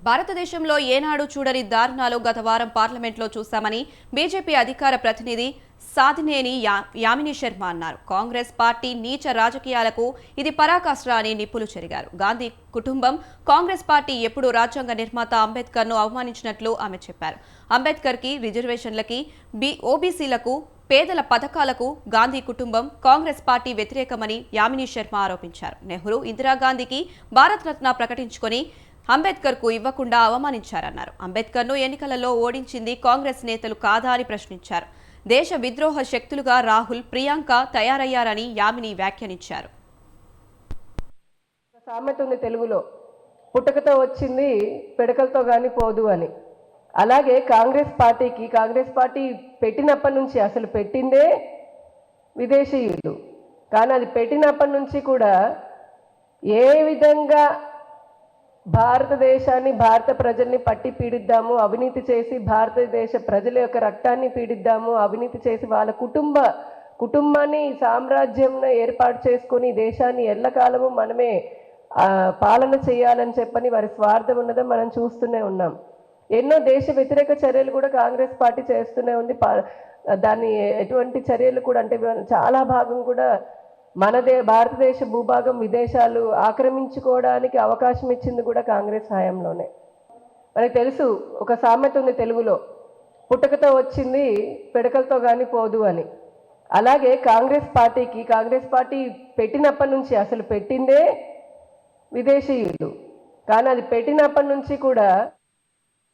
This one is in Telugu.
భారతదేశంలో ఏనాడు చూడని దారుణాలు గత వారం పార్లమెంట్లో చూశామని బీజేపీ అధికార ప్రతినిధి సాధినేని యామిని శర్మ అన్నారు. కాంగ్రెస్ పార్టీ నీచ రాజకీయాలకు ఇది పరాకాష్ట్ర అని నిప్పులు చెరిగారు. గాంధీ కుటుంబం కాంగ్రెస్ పార్టీ ఎప్పుడు రాజ్యాంగ నిర్మాత అంబేద్కర్ను అవమానించినట్లు ఆమె చెప్పారు. అంబేద్కర్కి, రిజర్వేషన్లకి, ఓబీసీలకు, పేదల పథకాలకు గాంధీ కుటుంబం కాంగ్రెస్ పార్టీ వ్యతిరేకమని యామిని శర్మ ఆరోపించారు. నెహ్రూ, ఇందిరాగాంధీకి భారతరత్న ప్రకటించుకొని అంబేద్కర్కు ఇవ్వకుండా అవమానించారన్నారు. అంబేద్కర్ను ఎన్నికలలో ఓడించింది కాంగ్రెస్ నేతలు కాదా అని ప్రశ్నించారు. దేశ విద్రోహ శక్తులుగా రాహుల్, ప్రియాంక తయారయ్యారని యామిని వ్యాఖ్యానించారు. సామెత ఉంది తెలుగులో, పుట్టకతో వచ్చింది పిడకలతో గాని పోదు అని. అలాగే కాంగ్రెస్ పార్టీ పెట్టినప్పటి నుంచి, అసలు పెట్టిందే విదేశీయులు, కానీ అది పెట్టినప్పటి నుంచి కూడా ఏ విధంగా భారతదేశాన్ని, భారత ప్రజల్ని పట్టి పీడిద్దాము, అవినీతి చేసి భారతదేశ ప్రజల యొక్క రక్తాన్ని పీడిద్దాము, అవినీతి చేసి వాళ్ళ కుటుంబాన్ని సామ్రాజ్యంను ఏర్పాటు చేసుకొని దేశాన్ని ఎల్లకాలము మనమే పాలన చేయాలని చెప్పని వారి స్వార్థం ఉన్నదో మనం చూస్తూనే ఉన్నాం. ఎన్నో దేశ వ్యతిరేక చర్యలు కూడా కాంగ్రెస్ పార్టీ చేస్తూనే ఉంది. దాన్ని ఎటువంటి చర్యలు కూడా, అంటే చాలా భాగం కూడా భారతదేశ భూభాగం విదేశాలు ఆక్రమించుకోవడానికి అవకాశం ఇచ్చింది కూడా కాంగ్రెస్ హయాంలోనే. మనకు తెలుసు, ఒక సామెత ఉంది తెలుగులో, పుట్టకతో వచ్చింది పిడకలతో గాని పోదు అని. అలాగే కాంగ్రెస్ పార్టీ పెట్టినప్పటి నుంచి, అసలు పెట్టిందే విదేశీయులు, కానీ అది పెట్టినప్పటి నుంచి కూడా